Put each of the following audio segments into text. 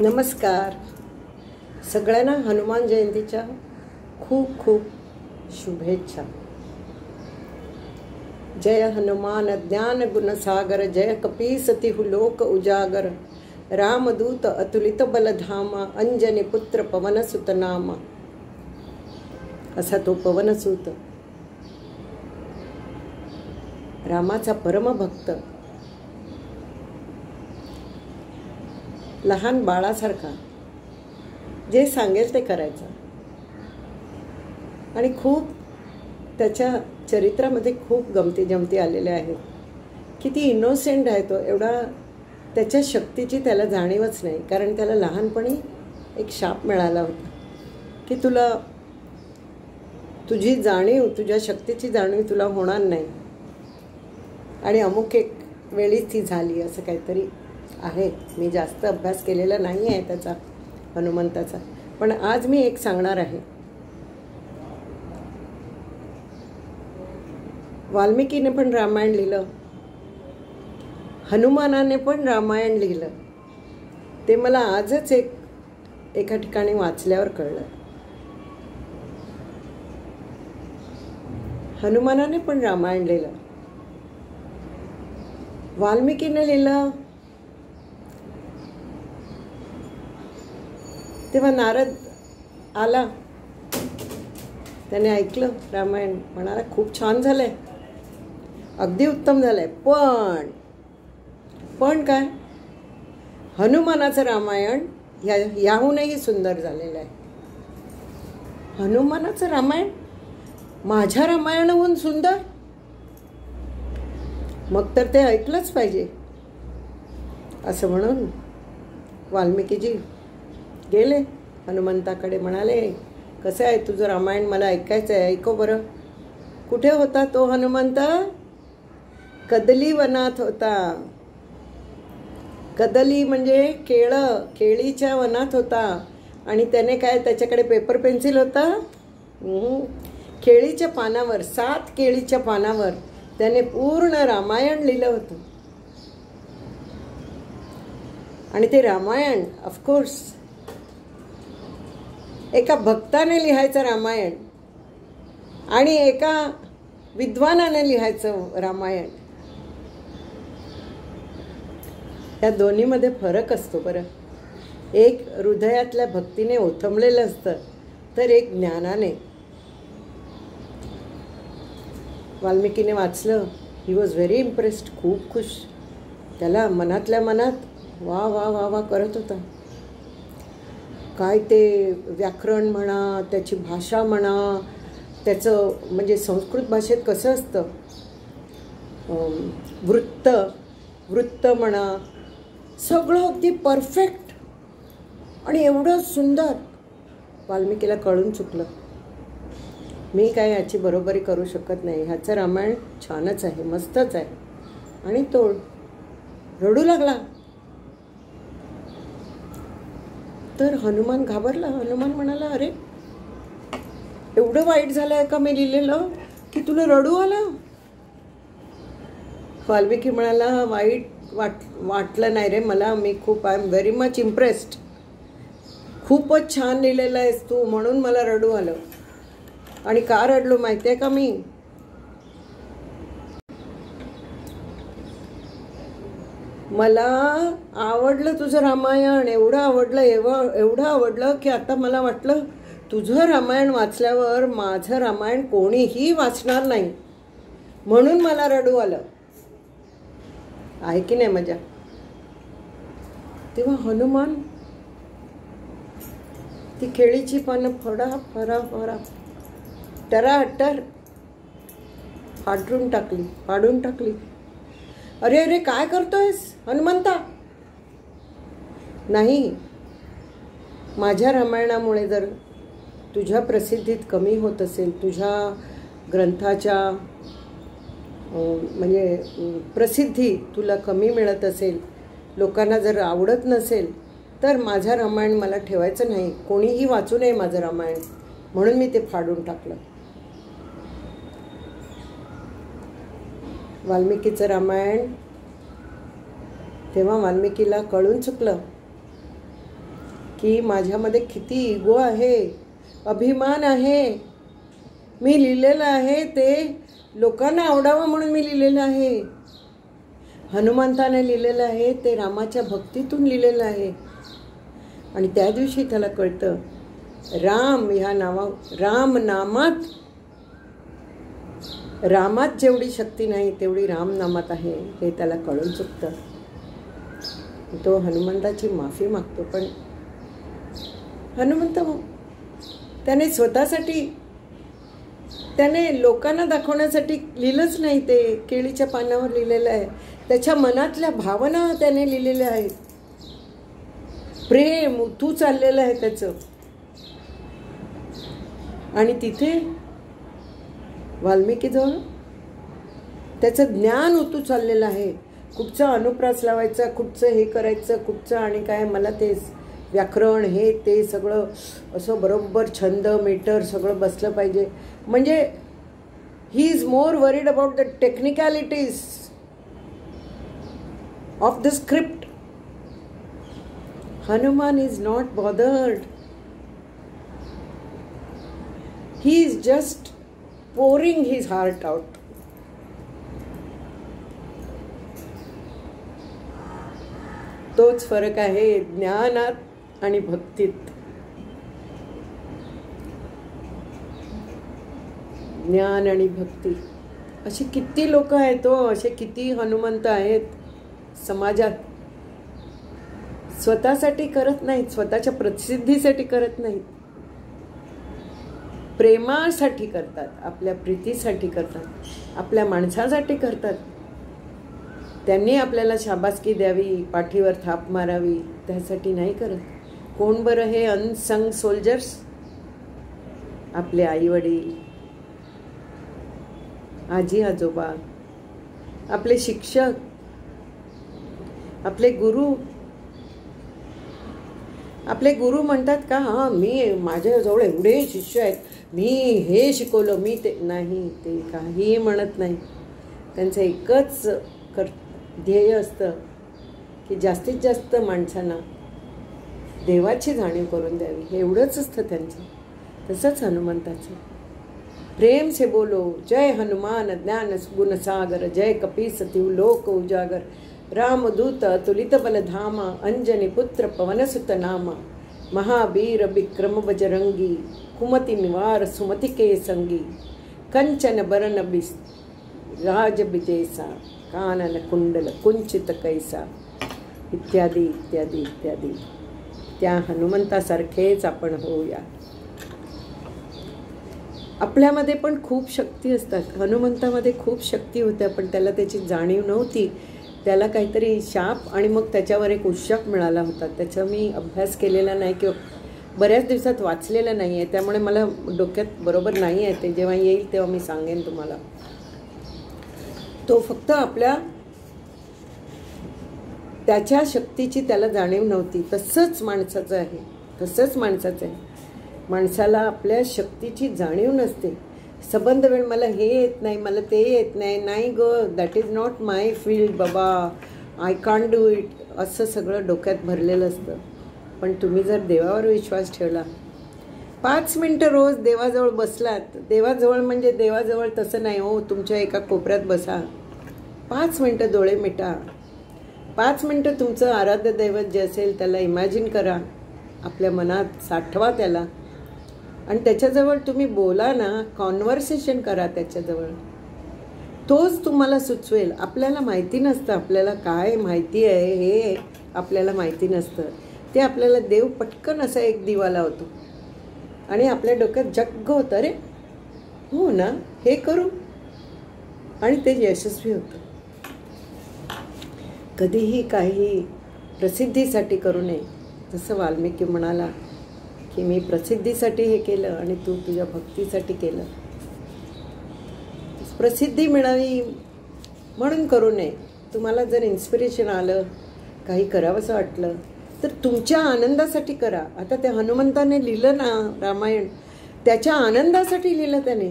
नमस्कार. सगळ्यांना हनुमान जयंतीच्या खूप खूप शुभेच्छा. जय हनुमान ज्ञान गुणसागर, जय कपीसतिहु लोक उजागर, रामदूत अतुलित बलधामा, अंजनी पुत्र पवनसुत नामा. असा तो पवनसुत रामाचा परमभक्त, लहान बाळासारखा जे सांगेल ते करायचं. आणि खूप त्याच्या चरित्रामध्ये खूप गमती जमती आलेल्या आहेत. किती इनोसेंट आहे तो. एवढा त्याच्या शक्तीची त्याला जाणीवच नाही, कारण त्याला लहानपणी एक शाप मिळाला होता की तुझी जाणीव, तुझ्या शक्तीची जाणीव तुला होणार नाही. आणि अमुक एक वेळीच ती झाली असं काहीतरी आहे. मी जास्त अभ्यास केलेला नाही आहे त्याचा, हनुमंताचा. पण आज मी एक सांगणार आहे. वाल्मिकीने पण रामायण लिहिलं, हनुमानाने पण रामायण लिहिलं. ते मला आजच एका ठिकाणी वाचल्यावर कळलं. हनुमानाने पण रामायण लिहिलं, वाल्मिकीने लिहिलं. तेव्हा नारद आला, त्याने ऐकलं रामायण, म्हणाला खूप छान झालंय, अगदी उत्तम झालंय. पण काय, हनुमानाचं रामायण याहूनही सुंदर झालेलं आहे. हनुमानाचं रामायण माझ्या रामायणाहून सुंदर? मग तर ते ऐकलंच पाहिजे. असं म्हणून वाल्मिकीजी गेले हनुमंताकडे, म्हणाले कसं आहे तुझं रामायण, मला ऐकायचं आहे, ऐकव बरं. कुठे होता तो हनुमंत? कदली वनात होता. कदली म्हणजे केळीच्या वनात होता. आणि त्याने काय, त्याच्याकडे पेपर पेन्सिल होता? केळीच्या पानावर, 7 केळीच्या पानावर त्याने पूर्ण रामायण लिहिलं होतं. आणि ते रामायण ऑफकोर्स एका भक्ताने लिहायचं रामायण आणि एका विद्वानाने लिहायचं रामायण. या दोन्हीमध्ये फरक असतो बरं. एक हृदयातल्या भक्तीने ओथंबलेलं असतं, तर एक ज्ञानाने. वाल्मिकीने वाचलं, ही वॉज व्हेरी इम्प्रेस्ड, खूप खुश. त्याला मनातल्या मनात वा वा वा वा करत होता. काय ते व्याकरण म्हणा, त्याची भाषा म्हणा, त्याचं म्हणजे संस्कृत भाषेत कसं असतं, वृत्त म्हणा, सगळं अगदी परफेक्ट आणि एवढं सुंदर. वाल्मिकीला कळून चुकलं, मी काय याची बरोबरी करू शकत नाही, ह्याचं रामायण छानच आहे, मस्तच आहे. आणि तो रडू लागला. तर हनुमान घाबरला. हनुमान म्हणाला, अरे एवढं वाईट झालं आहे का मी लिहिलेलं की तुला रडू आलं? वाल्मिकी म्हणाला, वाईट वाटलं नाही रे मला, मी खूप I am very much impressed. खूपच छान लिहिलेलं आहेस तू, म्हणून मला रडू आलं. आणि का रडलो माहिती आहे का मी? मला आवडलं तुझं रामायण, एवढं आवडलं की आता मला वाटलं तुझं रामायण वाचल्यावर माझं रामायण कोणीही वाचणार नाही, म्हणून मला रडू आलं. आहे की नाही मजा? तेव्हा हनुमान ती केळीची पानं फरा टराटर फाडून टाकली. अरे अरे काय करतोयस हनुमंता? नाही, माझ्या रामायणामुळे जर तुझ्या प्रसिद्धीत कमी होत असेल, तुझ्या ग्रंथाच्या म्हणजे प्रसिद्धी तुला कमी मिळत असेल, लोकांना जर आवडत नसेल, तर माझं रामायण मला ठेवायचं नाही, कोणीही वाचू नये माझं रामायण, म्हणून मी ते फाडून टाकलं. वाल्मिकीचं रामायण तेव्हा वाल्मिकीला कळून चुकलं की माझ्यामध्ये किती इगो आहे, अभिमान आहे. मी लिहिलेलं आहे ते लोकांना आवडावं म्हणून मी लिहिलेलं आहे. हनुमंताने लिहिलेलं आहे ते रामाच्या भक्तीतून लिहिलेलं आहे. आणि त्या दिवशी त्याला कळतं राम ह्या राम नामात जेवढी शक्ती नाही तेवढी राम नामात आहे हे त्याला कळून चुकतं. तो हनुमंताची माफी मागतो. पण हनुमंत त्याने स्वतःसाठी, त्याने लोकांना दाखवण्यासाठी लिहिलंच नाही. ते केळीच्या पानावर लिहिलेलं आहे. त्याच्या मनातल्या भावना त्याने लिहिलेल्या आहेत. प्रेम उतू चाललेलं आहे त्याचं. आणि तिथे वाल्मिकीजवळ त्याचं ज्ञान उतू चाललेलं आहे. कुठचं अनुप्रास लावायचं, कुठचं हे करायचं, कुठचं आणि काय, मला ते व्याकरण हे ते सगळं असं बरोबर छंद मीटर सगळं बसलं पाहिजे. म्हणजे he is more worried about the technicalities of the script. Hanuman is not bothered. He is just pouring his heart out. तोच फरक आहे ज्ञानात आणि भक्तीत. ज्ञान आणि भक्ती अशी किती लोक आहेत, असे किती हनुमंत आहेत समाजात. स्वतःसाठी करत नाहीत, स्वतःच्या प्रसिद्धीसाठी करत नाहीत, प्रेमासाठी करतात, आपल्या प्रीतीसाठी करतात, आपल्या माणसासाठी करतात. त्यांनी आपल्याला शाबासकी द्यावी, पाठीवर थाप मारावी, त्यासाठी नाही करत. कोण बरं हे अनसंग सोल्जर्स? आपले आईवडील, आजी आजोबा, आपले शिक्षक, आपले गुरु. आपले गुरु म्हणतात का मी माझ्याजवळ एवढे शिष्य आहेत, मी हे शिकवलं, मी ते नाही. ते काहीही म्हणत नाही. त्यांचं एकच ध्येय असतं की जास्तीत जास्त माणसांना देवाची जाणीव करून द्यावी, हे एवढंच असतं त्यांचं. तसंच हनुमंताचं. प्रेम से बोलो जय हनुमान ज्ञान गुण सागर, जय कपीस तिहु लोक उजागर, रामदूत अतुलित बलधामा, अंजनी पुत्र पवनसुत नामा, महावीर विक्रम बजरंगी, कुमति निवार सुमति के संगी, कंचन बरन राज विजयसा, कानन कुंडल कुंचित कैसा, इत्यादी इत्यादी इत्यादी. त्या हनुमंतासारखेच आपण होऊया. आपल्यामध्ये पण खूप शक्ती असतात. हनुमंतामध्ये खूप शक्ती होत्या, पण त्याला त्याची जाणीव नव्हती. त्याला काहीतरी शाप आणि मग त्याच्यावर एक उशाप मिळाला होता. त्याचा मी अभ्यास केलेला नाही किंवा बऱ्याच दिवसात वाचलेलं नाही आहे, त्यामुळे मला डोक्यात बरोबर नाही आहे. ते जेव्हा येईल तेव्हा मी सांगेन तुम्हाला. तो फक्त आपल्या त्याच्या शक्तीची त्याला जाणीव नव्हती. तसंच माणसाचं आहे, तसंच माणसाचं आहे. माणसाला आपल्या शक्तीची जाणीव नसते. संबंध वेळ मला हे येत नाही, मला ते येत नाही, नाही ग, that is not my field बाबा, आय कांट डू इट, असं सगळं डोक्यात भरलेलं असतं. पण तुम्ही जर देवावर विश्वास ठेवला, 5 मिनटं रोज देवाजवळ बसलात, देवाजवळ म्हणजे देवाजवळ तसं नाही हो, तुमच्या एका कोपऱ्यात बसा, 5 मिनटं डोळे मिटा, 5 मिनटं तुमचं आराध्य दैवत जे असेल त्याला इमॅजिन करा, आपल्या मनात साठवा त्याला, आणि त्याच्याजवळ तुम्ही बोला ना, कॉन्व्हर्सेशन करा त्याच्याजवळ. तोच तुम्हाला सुचवेल. आपल्याला माहिती नसतं, आपल्याला काय माहिती आहे हे आपल्याला माहिती नसतं. ते आपल्याला देव पटकन असा एक दिवा लावतो आणि आपल्या डोक्यात जग्ग होतं, अरे हो ना, हे करू, आणि ते यशस्वी होतं. कधीही काही प्रसिद्धीसाठी करू नये. जसं वाल्मिकी म्हणाला की मी प्रसिद्धीसाठी हे केलं आणि तू तुझ्या भक्तीसाठी केलं. प्रसिद्धी मिळावी म्हणून करू नये. तुम्हाला जर इन्स्पिरेशन आलं, काही करावंसं वाटलं तर तुमच्या आनंदासाठी करा. आता त्या हनुमंताने लिहिलं ना रामायण, त्याच्या आनंदासाठी लिहिलं त्याने,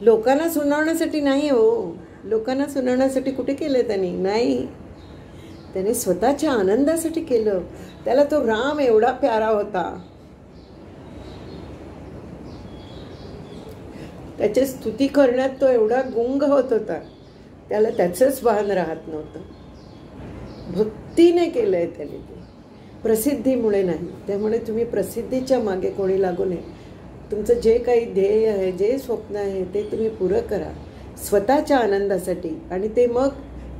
लोकांना सुनावण्यासाठी नाही हो. लोकांना सुनावण्यासाठी कुठे केलं त्याने? नाही. त्याने स्वतःच्या आनंदासाठी केलं. त्याला तो राम एवढा प्यारा होता. त्याची स्तुती करण्यात तो एवढा गुंग होत होता, त्याला त्याचंच भान राहत नव्हतं. भक्तीने केलंय त्याने ते, प्रसिद्धीमुळे नाही. त्यामुळे तुम्ही प्रसिद्धीच्या मागे कोणी लागू नये. तुमचं जे काही ध्येय आहे, जे स्वप्न आहे, ते तुम्ही पुरं करा स्वतःच्या आनंदासाठी. आणि ते मग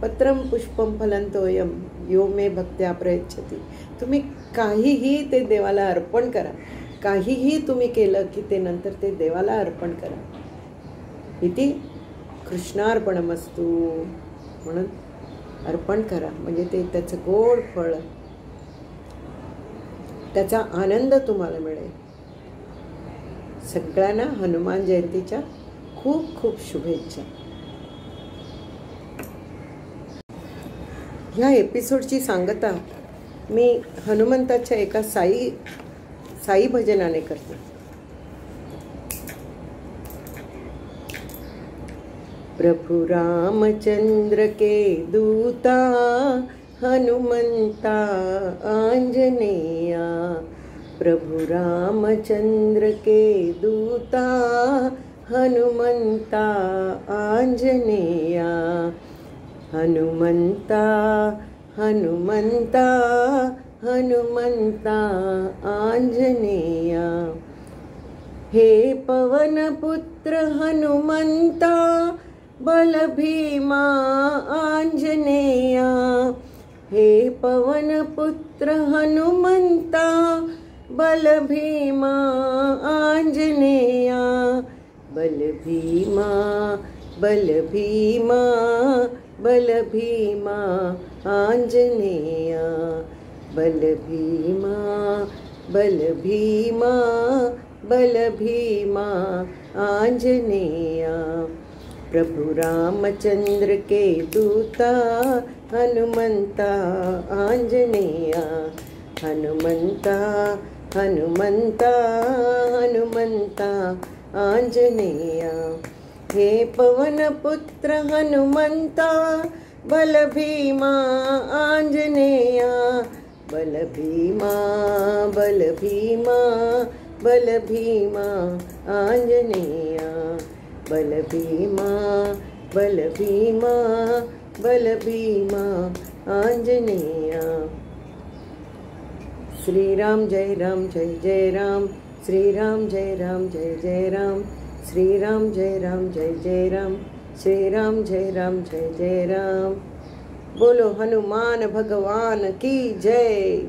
पत्रम पुष्पम फलंतोयम यो मे भक्त्या प्रयच्छति. तुम्ही काहीही ते देवाला अर्पण करा. काहीही तुम्ही केलं की ते नंतर ते देवाला अर्पण करा. इति कृष्णार्पणमस्तु म्हणून अर्पण करा. म्हणजे ते त्याचं गोड फळ, त्याचा आनंद तुम्हाला मिळेल. सगळ्यांना हनुमान जयंतीच्या खूप खूप शुभेच्छा. ह्या एपिसोडची सांगता मी हनुमंताच्या एका साई भजनाने करते. प्रभु रामचंद्र के दूता हनुमंता आंजनेया. प्रभु रामचंद्र के दूता हनुमंता आंजनेया. हनुमंता हनुमंता हनुमंता आंजनेया. हे पवन पुत्र हनुमंता बल भीमा आंजनेया. हे पवन पुत्र हनुमंता बल भीमा आंजनेया. बल भीमा बल भीमा बल भीमा आंजनेया. बल भीमा बल भीमा बल भीमा आंजनेया. प्रभु रामचंद्र के दूता हनुमंता आंजनेया. हनुमंता हनुमंता हनुमंता आंजनेया. हे पवन पुत्र हनुमंता बल भीमा आंजनेया. बल भीमा बल भीमा बल भीमा आंजनेया. बल भीमा बल भीमा बल भीमा आंजनेया. श्री राम जय राम. श्री राम जय जय राम. श्री राम जय जय राम. श्री राम जय जय राम. बोलो हनुमान भगवान की जय.